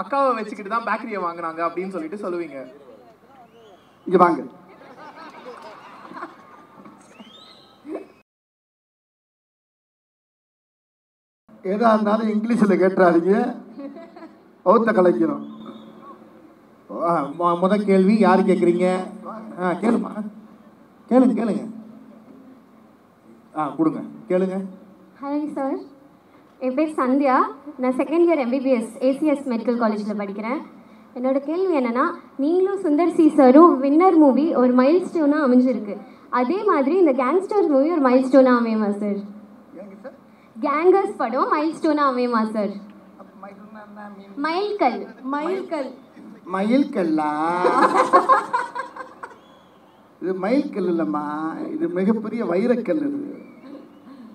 அக்காவை வச்சுக்கிட்டு தான் பேக்கரியை வாங்கினாங்க அப்படின்னு சொல்லிட்டு சொல்லுவீங்க. இங்க வாங்க. ஏதா இருந்தாலும் இங்கிலீஷில் கேட்டுறாதீங்க, பௌத்த கலைக்கணும். முதல் கேள்வி யாரு கேட்குறீங்க? கேளுமா, கேளுங்க. கொடுங்க, கேளுங்க. ஹாய் சார், என் பேர் சந்தியா. நான் second year MBBS ACS medical காலேஜில் படிக்கிறேன். என்னோட கேள்வி என்னென்னா, நீங்களும் சுந்தர் சி சாரும் வின்னர் மூவி ஒரு மைல் ஸ்டோனாக அமைஞ்சிருக்கு. அதே மாதிரி இந்த கேங்ஸ்டர்ஸ் மூவி ஒரு மைல் ஸ்டோனாக அமையுமா சார்? கேங்கர்ஸ் படம் மைல் ஸ்டோனாக அமையுமா சார்? மயில்கல்லா? இது மயில்கல் இல்லைம்மா, இது மிகப்பெரிய வைரக்கல். இது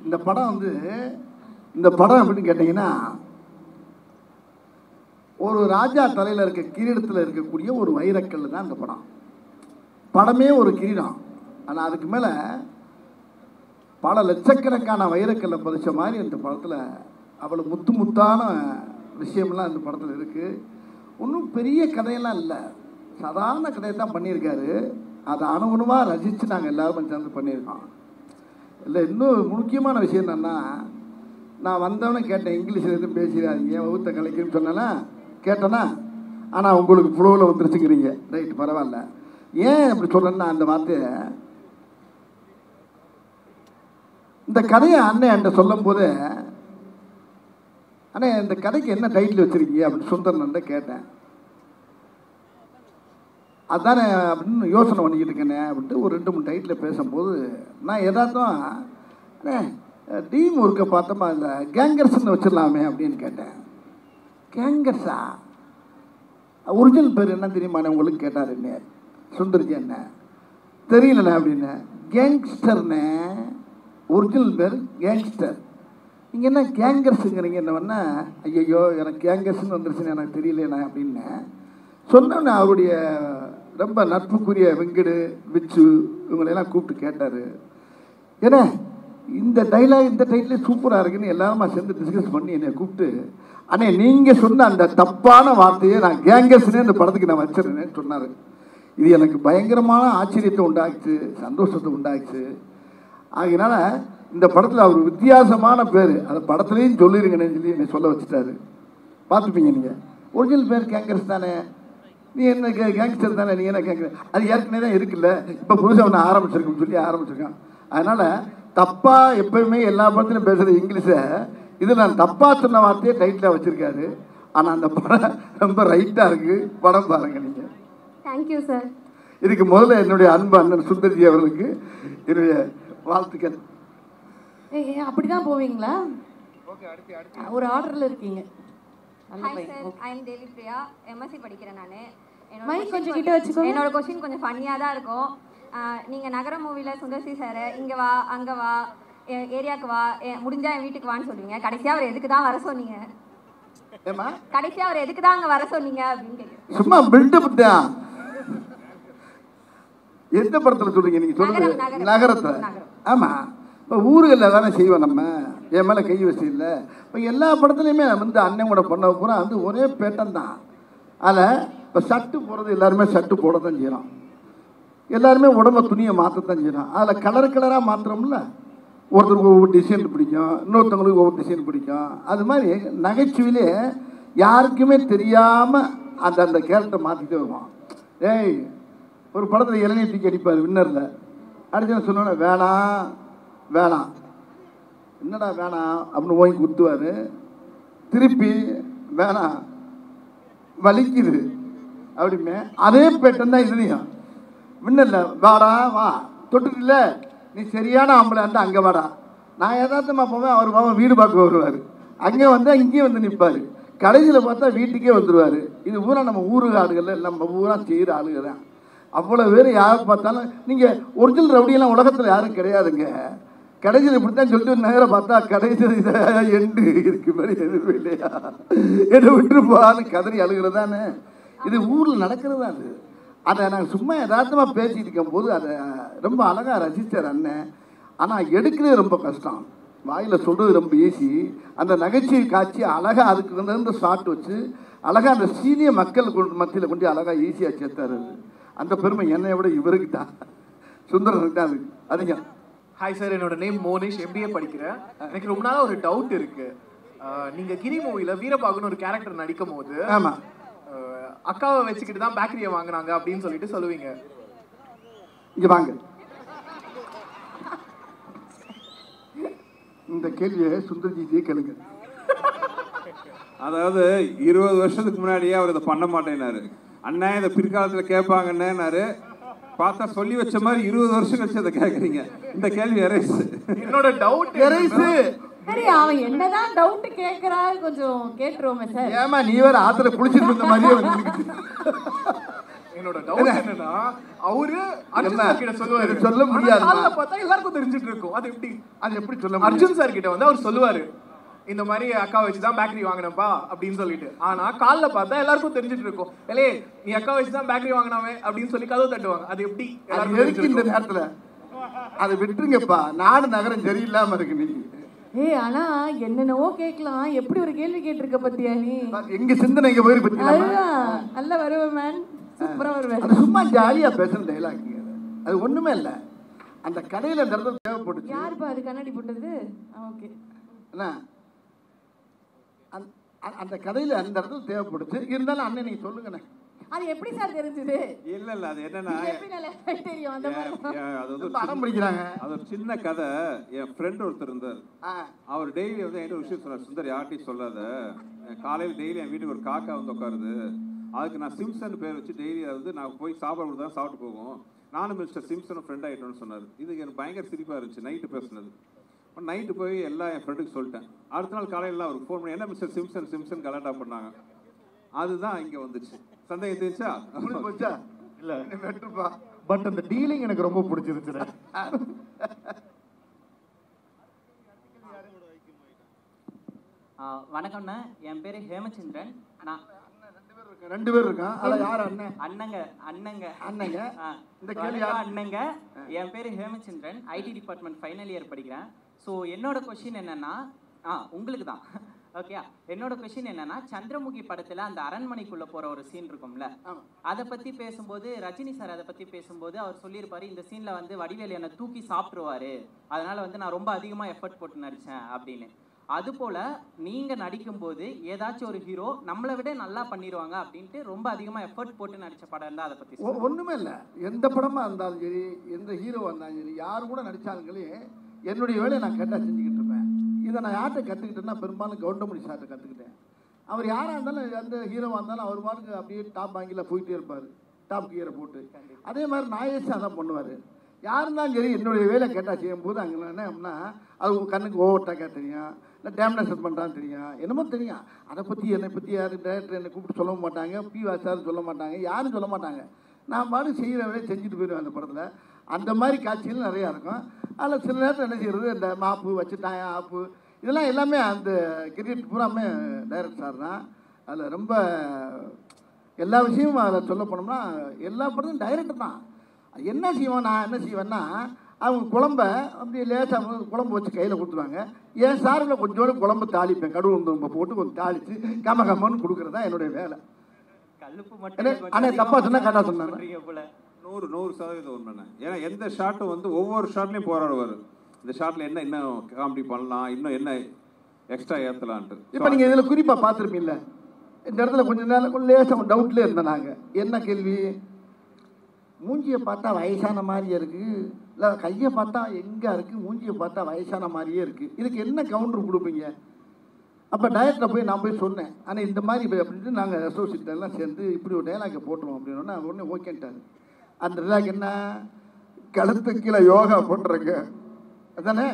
இந்த படம் எப்படின்னு கேட்டிங்கன்னா, ஒரு ராஜா தலையில் இருக்க கிரீடத்தில் இருக்கக்கூடிய ஒரு வைரக்கல் தான் இந்த படம். படமே ஒரு கிரீடம், ஆனால் அதுக்கு மேலே பல லட்சக்கணக்கான வைரக்கல்லை பதிச்ச மாதிரி இந்த படத்தில் அவ்வளோ முத்தான விஷயம்லாம் இந்த படத்தில் இருக்குது. ஒன்றும் பெரிய கதையெல்லாம் இல்லை, சாதாரண கதையை தான் பண்ணியிருக்காரு. அதை அணுகுணமாக ரசித்து நாங்கள் எல்லோரும் சேர்ந்து பண்ணியிருக்கோம். இல்லை, இன்னும் முக்கியமான விஷயம் என்னென்னா, நான் வந்தவனே கேட்டேன், இங்கிலீஷில் எதுவும் பேசிடாதீங்க, வகுத்த கலைக்குன்னு சொன்னேன்னா கேட்டேன்னா, ஆனால் உங்களுக்கு ஃப்ளோவில் வந்துருச்சுங்கிறீங்க. ரைட்டு, பரவாயில்ல. ஏன் அப்படி சொல்கிறேன்னா, அந்த வார்த்தையை இந்த கதையை அண்ணன் என்கிட்ட சொல்லும் போது, அண்ணே இந்த கதைக்கு என்ன டைட்டில் வச்சுருக்கீங்க அப்படின்னு சுந்தரன்ட்ட கேட்டேன். அதுதானே அப்படின்னு யோசனை பண்ணிக்கிட்டு இருக்கேனே அப்படின்ட்டு ஒரு 2-3 டைட்டில் பேசும்போது நான் எதார்த்தம், அண்ணே டீம் ஒர்க்கை பார்த்தோமா இந்த கேங்கர்ஸ்ன்னு வச்சிடலாமே அப்படின்னு கேட்டேன். கேங்கர்ஸா? ஒரிஜினல் பேர் என்ன தெரியுமாண்ணே உங்களுக்கு கேட்டார் என்ன சுந்தர்ஜி. என்ன தெரியலண்ணே அப்படின்னு. கேங்ஸ்டர்னே ஒரிஜினல் பேர் கேங்ஸ்டர். நீங்கள் என்ன கேங்கர்ஸுங்கிறீங்க? என்ன பண்ண, ஐயோ எனக்கு கேங்கர்ஸ்ன்னு வந்துருச்சுன்னு எனக்கு தெரியலண்ணே அப்படின்னு சொன்னோன்னே அவருடைய ரொம்ப நட்புக்குரிய வெங்கடு, விச்சு இவங்களையெல்லாம் கூப்பிட்டு கேட்டார். ஏன்னா இந்த டைலாக் இந்த டைட்டில் சூப்பராக இருக்குன்னு எல்லாருமா சேர்ந்து டிஸ்கஸ் பண்ணி என்னை கூப்பிட்டு, அண்ணே நீங்கள் சொன்ன அந்த தப்பான வார்த்தையை நான் கேங்கர்ஸ்னே இந்த படத்துக்கு நான் வச்சிருந்தேன்னு சொன்னார். இது எனக்கு பயங்கரமான ஆச்சரியத்தை உண்டாக்குச்சு, சந்தோஷத்தை உண்டாக்குச்சு. ஆகையினால இந்த படத்தில் அவர் வித்தியாசமான பேர், அந்த படத்துலேயும் சொல்லிடுங்கன்னு சொல்லி என்னை சொல்ல வச்சுட்டாரு. பார்த்துப்பீங்க நீங்கள். ஒரிஜினல் பேர் கேங்கர்ஸ் தானே, நீ என்ன கேங்ஸ்டர் தானே, நீ என்ன கேங்கர், அது ஏற்கனவே தான் இருக்குல்ல, இப்போ புதுசாக ஒன்று ஆரம்பிச்சிருக்குன்னு சொல்லி ஆரம்பிச்சிருக்கான். அதனால் தப்பாக எப்போயுமே எல்லா படத்துலையும் பேசுகிற இங்கிலீஷை இது நான் தப்பாக சொன்ன வார்த்தையே டைட்டிலாக வச்சுருக்காரு. ஆனால் அந்த படம் ரொம்ப ரைட்டாக இருக்குது. படம் பாருங்கள் நீங்கள். Thank you sir. இதுக்கு முதல்ல என்னுடைய அன்பு அண்ணன் சுந்தர்ஜி அவர்களுக்கு என்னுடைய வாழ்த்துக்கள். அப்படிதான் போவீங்களா? ஒரு ஆர்டர்ல இருக்கீங்க. ஹாய் சார், ஐ அம் தேவி பிரியா, MSc படிக்கிறேன் நான். மைக் கொஞ்சம் கிட்ட வச்சுக்கோங்க. என்னோட क्वेश्चन கொஞ்சம் ஃபன்னியா தான் இருக்கும். நீங்க நகர மூவில சுந்தர்சி சார் இங்க வா அங்க வா ஏரியாக்கு வா முடிஞ்சா என் வீட்டுக்கு வான்னு சொல்லுவீங்க. கடைசியா அவர் எதுக்கு தான் வர சொன்னீங்க? ஏமா கடைசியா அவர் எதுக்கு தான் அங்க வர சொன்னீங்க அப்படின்னு கேக்குறேன். சும்மா பில்டப் தான். எந்த படத்தில் சொல்றீங்க நீங்க? சொல்லுங்க. நகரத்தில். ஆமா, இப்போ ஊர்களில் தானே செய்வோம் நம்ம, என் மேலே கை வச்சு இல்லை. இப்போ எல்லா படத்துலையுமே அண்ணன் கூட பண்ண பூரா ஒரே பேட்டன் தான். அதில் இப்போ ஷர்ட்டு போடுறது எல்லாருமே ஷர்ட்டு போட தான் செய்யலாம், எல்லாருமே உடம்ப துணியை மாற்றத்தான் செய்யலாம். அதில் கலராக மாற்றுறோம்ல, ஒருத்தருக்கு ஒவ்வொரு டிசைன் பிடிக்கும், இன்னொருத்தவங்களுக்கு ஒவ்வொரு டிசைன் பிடிக்கும். அது மாதிரி நகைச்சுவையிலே யாருக்குமே தெரியாமல் அந்த கேரக்டரை மாற்றிட்டே வருவான். ஏய், ஒரு படத்தில் இளநீர் தூக்கி அடிப்பார் வின்னரில், அடிச்சு சொன்னோன்னே வேணாம் என்னடா வேணாம் அப்படின்னு ஓங்கி குத்துவார். திருப்பி வேணாம் வலிக்குது அப்படிமே அதே பேட்டன் தான் இதுலையும். வின்னரில் வாடா வா தொட்டுல நீ சரியான ஆம்பளை இருந்தால் அங்கே வாடா. நான் யதார்த்தமாக போவேன், அவர் பாவம் வீடு பார்க்க வருவார், அங்கே வந்தால் இங்கேயும் வந்து நிற்பார். கடைசியில் பார்த்தா வீட்டுக்கே வந்துடுவார். இது பூரா நம்ம ஆளுகளில் நம்ம பூரா செய்கிற ஆளுங்க தான். அவ்வளோ பேர் யார் பார்த்தாலும் நீங்கள் ஒரிஜினல் ரவுடியெல்லாம் உலகத்தில் யாரும் கிடையாதுங்க. கடைசியில் இப்படி தான் சொல்லிட்டு நேரம் பார்த்தா கடைசியில் இதை எண்டு இதுக்கு மாதிரி எதுவும் இல்லையா, என்னை விட்டுருப்பான்னு கதறி அழுகிறதானே. இது ஊரில் நடக்கிறது தான். அதை நாங்கள் சும்மா யதார்த்தமாக பேசிகிட்டு இருக்கும்போது அதை ரொம்ப அழகாக ரசித்தார் அண்ணன். ஆனால் எடுக்கிறது ரொம்ப கஷ்டம். வாயில் சொல்கிறது ரொம்ப ஈஸி. அந்த நகைச்சுவை காட்சி அழகாக அதுக்கு வந்து ஷார்ட் வச்சு அழகாக அந்த சீனியர் மக்கள் மத்தியில் கொண்டு அழகாக ஈஸியாக சேர்த்தாரு. அந்த பெருமை என்னை விட இவருக்கு தான், சுந்தரனுக்கு தான் அதுங்க. ஹாய் சார், என்னோட நேம் மோனிஷ், MBA படிக்கிறேன். எனக்கு ரொம்ப நாளாக ஒரு டவுட் இருக்கு. நீங்க கிரி மூவில வீரபாகுன்னு ஒரு கேரக்டர் நடிக்கும் போது ஆமாம் அக்காவை வச்சுக்கிட்டு தான் பேக்கரியை வாங்கினாங்க அப்படின்னு சொல்லிட்டு சொல்லுவீங்க. இங்க வாங்க, இந்த கேள்வியை சுந்தர்ஜியே கேளுங்க. அதாவது 20 வருஷத்துக்கு முன்னாடியே அவர் இதை பண்ண மாட்டேன்னாரு. அண்ணன் இதை பிற்காலத்தில் கேட்பாங்கன்னாரு. பார்த்தா சொல்லி வச்ச மாதிரி 20 வருஷம் கழிச்சு அதை கேட்குறீங்க. இந்த கேள்வி எரேஸ். என்னோட டவுட் எரேஸ். சரி, அவன் என்னதான் டவுட் கேட்கறா, கொஞ்சம் கேட்டுருவோமே சார். ஏமா நீ வேற ஆத்துல குளிச்சிட்டு இருந்த மாதிரியே வந்து என்னோட டவுட் என்னன்னா, அவரு அர்ஜுன் சார் கிட்ட சொல்லுவாரு, சொல்ல முடியாது. காலைல பார்த்தா எல்லாருக்கும் தெரிஞ்சிட்டு இருக்கும். அது எப்படி சொல்ல அர்ஜுன் சார் கிட்ட வந்து அவர் சொல்லுவாரு, இந்த மாதிரி அக்கா வச்சுதான் பேக்கரி வாங்கினப்பா அப்படின்னு சொல்லிட்டு. ஆனா காலைல பார்த்தா எல்லாருக்கும் தெரிஞ்சிட்டு இருக்கும், ஏலே நீ அக்கா வச்சுதான் பேக்கரி வாங்கினாவே அப்படின்னு சொல்லி கதவு தட்டுவாங்க. அது எப்படி எதுக்கு இந்த நேரத்துல? அதை விட்டுருங்கப்பா, நாடு நகரம் சரியில்லாம இருக்கு. நீ ஆனா என்னென்னவோ கேட்கலாம், எப்படி ஒரு கேள்வி கேட்டிருக்க பத்தியா நீ? எங்க சிந்தனை எங்க போயிரு பத்தியா? நல்ல வருவேன் மேன், சூப்பரா வருவேன். அது சும்மா ஜாலியா பேசுற டைலாக், அது ஒண்ணுமே இல்ல. அந்த கடையில அந்த இடத்துல தேவைப்படுச்சு. யாருப்பா அது கண்ணாடி போட்டது? ஓகே, என்ன அந்த கடையில அந்த இடத்துல தேவைப்படுச்சு. இருந்தாலும் அண்ணன் நீங்க சொல்லுங்கண்ணே, அது எப்படி சார் தெரிஞ்சது? இல்ல அது என்னன்னா, தெரியும் அந்த மாதிரி அது வந்து படம் பிடிக்கிறாங்க. அது ஒரு சின்ன கதை. என் ஃப்ரெண்ட் ஒருத்தர் இருந்தார். அவர் டெய்லி வந்து என்கிட்ட ஒரு விஷயம் சொன்னார், சுந்தர் யார்ட்டையும் சொல்லாத, காலையில் டெய்லி என் வீட்டுக்கு ஒரு காக்கா வந்து உட்காருது, அதுக்கு நான் சிம்சன் பேர் வச்சு டெய்லி வந்து நான் போய் சாப்பாடு கொடுத்தா சாப்பிட்டு போவோம், நானும் மிஸ்டர் சிம்சனும் ஃப்ரெண்ட் ஆகிட்டோன்னு சொன்னார். இதுக்கு எனக்கு பயங்கர சிரிப்பாக இருந்துச்சு. நைட்டு பேசுனது. நைட்டு போய் எல்லாம் என் ஃப்ரெண்டுக்கு சொல்லிட்டேன். அடுத்த நாள் காலையில் அவருக்கு ஃபோன் பண்ணி, என்ன மிஸ்டர் சிம்சன் கலாட்டா பண்ணாங்க. அதுதான் இங்கே வந்துச்சு. சந்தேகம் தெரிஞ்சா போச்சா? இல்ல பட் அந்த டீலிங் எனக்கு ரொம்ப பிடிச்சிருச்சு. வணக்கம்ண்ணா, என் பேரு ஹேமச்சந்திரன். நான் 2 பேர் இருக்கான். அத யார் அண்ணன்? அண்ணங்க. இந்த கேள்வி அண்ணங்க. என் பேரு Hemachandran, IT department final year படிக்கிறேன். ஸோ என்னோட கொஸ்டின் என்னன்னா, உங்களுக்கு தான் ஓகே. என்னோட கொஸ்டின் என்னன்னா, சந்திரமுகி படத்துல அந்த அரண்மனைக்குள்ள போற ஒரு சீன் இருக்கும்ல, அதை பத்தி பேசும்போது ரஜினி சார் அதை பத்தி பேசும்போது அவர் சொல்லியிருப்பாரு, இந்த சீன்ல வந்து வடிவேலு என்னை தூக்கி சாப்பிட்டுருவாரு, அதனால வந்து நான் ரொம்ப அதிகமா எஃபர்ட் போட்டு நடிச்சேன் அப்படின்னு. அது போல நீங்க நடிக்கும் போது ஏதாச்சும் ஒரு ஹீரோ நம்மளை விட நல்லா பண்ணிடுவாங்க அப்படின்ட்டு ரொம்ப அதிகமா எஃபர்ட் போட்டு நடிச்ச படம் இருந்தா அதை பத்தி? ஒண்ணுமே இல்லை, எந்த படமா இருந்தாலும் சரி, எந்த ஹீரோ இருந்தாலும் சரி, யாரு கூட நடிச்சாங்களே என்னுடைய வேலையை நான் கேட்டா செஞ்சுக்கிட்டு இருப்பேன். இதை நான் யார்கிட்ட கற்றுக்கிட்டேன்னா பெரும்பாலும் கவுண்டமணி சார்கிட்ட கற்றுக்கிட்டேன். அவர் யாராக இருந்தாலும், எந்த ஹீரோவாக இருந்தாலும் அவர் பாட்டுக்கு அப்படியே டாப் வாங்கியில் போயிட்டே இருப்பார், டாப் கியரை போட்டு. அதே மாதிரி நாயேஷ் அதான் பண்ணுவார். யார் இருந்தாலும் சரி என்னுடைய வேலை கேட்டால் செய்யும்போது அங்கே என்ன அப்படின்னா, அது கண்ணுக்கு ஓவர்டாக்காக தெரியும், இல்லை டேமினேஷன் பண்ணுறான்னு தெரியும், என்னமோ தெரியும். அதை பற்றி என்னை பற்றி யாரும் டேரக்டர் என்னை கூப்பிட்டு சொல்ல மாட்டாங்க, வாசாரும் சொல்ல மாட்டாங்க, யாரும் சொல்ல மாட்டாங்க. நான் பாட்டு செய்கிற வேலையை செஞ்சுட்டு போயிடுவேன் அந்த படத்தில். அந்த மாதிரி காட்சிகள் நிறையா இருக்கும். அதில் சில நேரத்தில் என்ன செய்கிறது, இந்த மாப்பு வச்சுட்டாங்க, ஆப்பு, இதெல்லாம் எல்லாமே அந்த கிரிக்கெட் பூராமே டைரக்டர் சார் தான். அதில் ரொம்ப எல்லா விஷயமும் அதில் சொல்ல போனோம்னா எல்லா படத்தையும் டைரக்டர் தான். என்ன செய்வோம், நான் என்ன செய்வேன்னா, அவங்க குழம்ப அப்படியே லேசாக குழம்பு வச்சு கையில் கொடுத்துருவாங்க. என் சார்பில் கொஞ்சோடு குழம்பு தாளிப்பேன், கடுகு உளுந்து போட்டு கொஞ்சம் தாளித்து கமன்னு கொடுக்குறது தான் என்னுடைய வேலை. ஆனால் தப்பாக சொன்னால் கரெக்டாக சொன்னாங்க. 100% உண்மைண்ணே. ஏன்னா எந்த ஷாட்டும் வந்து ஒவ்வொரு ஷாட்லையும் போராடுவார். இந்த ஷாட்டில் என்ன இன்னும் காமெடி பண்ணலாம், இன்னும் என்ன எக்ஸ்ட்ரா ஏற்றலான்ட்டு. இப்போ நீங்கள் இதில் குறிப்பாக பார்த்துருப்பீங்கள, இந்த இடத்துல கொஞ்சம் நேரம் கொஞ்சம் லேசாக டவுட்லேயே இருந்தோம் நாங்கள். என்ன கேள்வி, மூஞ்சியை பார்த்தா வயசான மாதிரியே இருக்குது, இல்லை கையை பார்த்தா எங்கே இருக்குது, மூஞ்சியை பார்த்தா வயசான மாதிரியே இருக்குது, இதுக்கு என்ன கவுண்டர் கொடுப்பீங்க? அப்போ டைரக்டரை போய் நான் போய் சொன்னேன், ஆனால் இந்த மாதிரி அப்படின்ட்டு நாங்கள் அசோசியேட் எல்லாம் சேர்ந்து இப்படி ஒரு டைலாக்கை போட்டுருவோம் அப்படின்னா உடனே ஓகேன்ட்டாரு. அந்த டைலாக் என்ன, கழுத்து கீழே யோகா பண்ணுறங்க அதானே.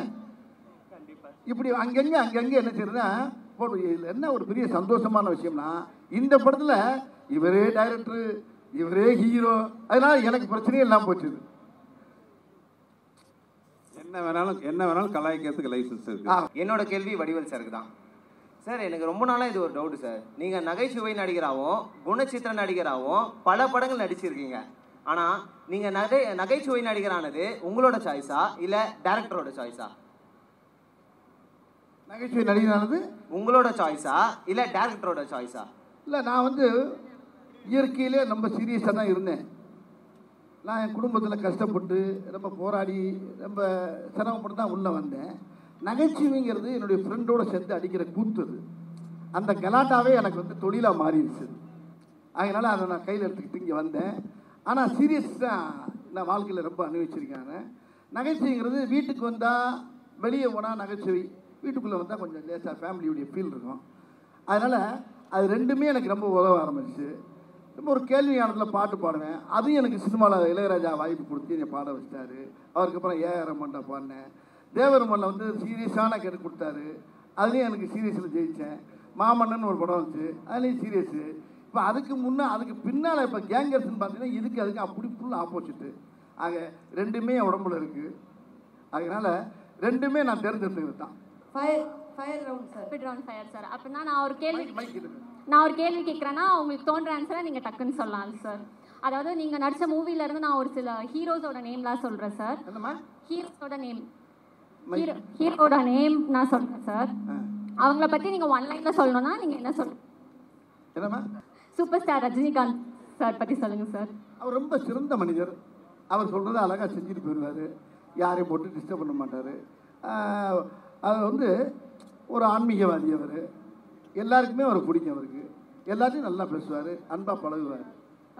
இப்படி அங்கங்கே என்ன செய்யறதுன்னா போட்டு. இதில் என்ன ஒரு பெரிய சந்தோஷமான விஷயம்னா, இந்த படத்தில் இவரே டைரக்டரு, இவரே ஹீரோ, அதனால எனக்கு பிரச்சனையே இல்லாமல் போச்சு. என்ன வேணாலும் கலாய்க்கிறதுக்கு லைசன்ஸ் இருக்கு. என்னோட கேள்வி வடிவேல் சாருக்கு தான். சார், எனக்கு ரொம்ப நாளாக இது ஒரு டவுட்டு சார். நீங்கள் நகைச்சுவை நடிகராகவும் குணச்சித்திர நடிகராகவும் பல படங்கள் நடிச்சிருக்கீங்க. ஆனால் நீங்கள் நகைச்சுவை நடிகரானது உங்களோட சாய்ஸா இல்லை டேரக்டரோட சாய்ஸா? நகைச்சுவை நடிகரானது உங்களோட சாய்ஸா இல்லை டேரக்டரோட சாய்ஸா? இல்லை, நான் வந்து இயற்கையிலே ரொம்ப சீரியஸாக தான் இருந்தேன். நான் என் குடும்பத்தில் கஷ்டப்பட்டு ரொம்ப போராடி ரொம்ப சிரமப்பட்டு தான் உள்ளே வந்தேன். நகைச்சுவைங்கிறது என்னுடைய ஃப்ரெண்டோடு சேர்ந்து அடிக்கிற கூத்து. அது அந்த கலாட்டாவே எனக்கு வந்து தொழிலாக மாறிடுச்சு. அதனால் அதை நான் கையில் எடுத்துக்கிட்டு இங்கே வந்தேன். ஆனால் சீரியஸ் தான் நான் வாழ்க்கையில் ரொம்ப அனுபவிச்சிருக்காங்க. நகைச்சுவைங்கிறது வீட்டுக்கு வந்தால், வெளியே போனால் நகைச்சுவை, வீட்டுக்குள்ளே வந்தால் கொஞ்சம் லேசாக ஃபேமிலியுடைய ஃபீல் இருக்கும். அதனால் அது ரெண்டுமே எனக்கு ரொம்ப உதவ ஆரம்பிச்சு. ரொம்ப ஒரு கேள்வி ஞானத்தில் பாட்டு பாடுவேன். அதுவும் எனக்கு சினிமாவில் இளையராஜா வாய்ப்பு கொடுத்து என்னை பாட வச்சிட்டாரு. அவருக்கப்புறம் ஏஆர் ரஹ்மான்ட்ட பாடினேன். தேவரமனில் வந்து சீரியஸான கேட்டு கொடுத்தாரு. அதுலேயும் எனக்கு சீரியஸில் ஜெயித்தேன். மாமன்னன் ஒரு படம் வந்துச்சு, அதுலேயும் சீரியஸு. இப்போ அதுக்கு பின்னால் இப்போ கேங்கர்ஸ்ன்னு பார்த்தீங்கன்னா அதுக்கு அப்படி ஃபுல் ஆப்போசிட்டு. ஆக ரெண்டுமே என் உடம்புல இருக்குது. அதனால் ரெண்டுமே நான் தேர்ந்தெடுத்துக்கிறது தான். Fire round sir. Speed round fire sir. அப்படின்னா நான் ஒரு கேள்வி கேட்குறேன்னா உங்களுக்கு தோன்ற ஆன்சரை நீங்கள் டக்குன்னு சொல்லலாம் சார். அதாவது நீங்கள் நடித்த மூவிலேருந்து நான் ஒரு சில ஹீரோஸோட நேம்லாம் சொல்கிறேன் சார். ஹீரோட நேம் நான் சொல்கிறேன் சார். அவங்கள பற்றி நீங்கள் ஒன் லைனில் சொல்லணும்னா நீங்கள் என்ன சொல்லுங்கள்? சூப்பர் ஸ்டார் ரஜினிகாந்த் சார் பற்றி சொல்லுங்கள் சார். அவர் ரொம்ப சிறந்த மனிதர். அவர் சொல்கிறத அழகாக செஞ்சுட்டு போயிடுவார். யாரையும் போட்டு டிஸ்டர்ப் பண்ண மாட்டார். அது வந்து ஒரு ஆன்மீகவாதி. அவர் எல்லாருக்குமே அவர் பிடிக்கும். அவருக்கு எல்லாத்தையும் நல்லா பேசுவார், அன்பாக பழகுவார்.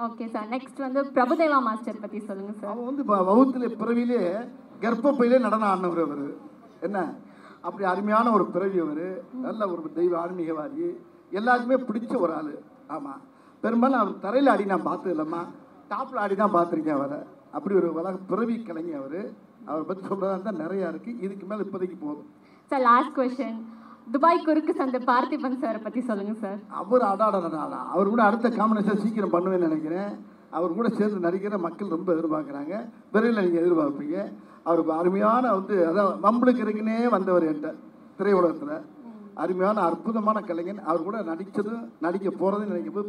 Okay sir. நெக்ஸ்ட் வந்து பிரபுதேவா மாஸ்டர் பற்றி சொல்லுங்கள் சார். அவர் வந்து வகுத்துல பிறவிலே கர்ப்பப்பையிலே நடனம் ஆடினவர். அவர் என்ன அப்படி அருமையான ஒரு பிறவி. அவர் நல்ல ஒரு தெய்வ ஆன்மீகவாதி, எல்லாருக்குமே பிடிச்ச ஒரு ஆள். ஆமாம், பெரும்பாலும் அவர் தரையில் ஆடி நான் பார்த்தது இல்லைம்மா, டாப்பில் ஆடி தான் பார்த்துருக்கேன் அவரை. அப்படி ஒரு பிறவி கலைஞர் அவர். அவரை பற்றி சொல்கிறதா தான் நிறையா இருக்குது. இதுக்கு மேலே இப்போதைக்கு போதும் சார். லாஸ்ட் கொஸ்டின், துபாய் குறுக்கு சந்தை பார்த்திபன் சாரை பற்றி சொல்லுங்கள் சார். அவர் அடாடா, அவர் கூட அடுத்த காம்பினேஷன் சீக்கிரம் பண்ணுவேன்னு நினைக்கிறேன். அவர் கூட சேர்ந்து நடிக்கிற மக்கள் ரொம்ப எதிர்பார்க்குறாங்க. விரைவில் நீங்கள் எதிர்பார்ப்பீங்க. அவர் அருமையான வந்து அதான் நம்மளுக்கு இருக்குன்னே வந்தவர் என்ற திரையுலகத்தில் அருமையான அற்புதமான கலைஞன். அவர் கூட நடிக்க போகிறதுன்னு நினைக்கும் போது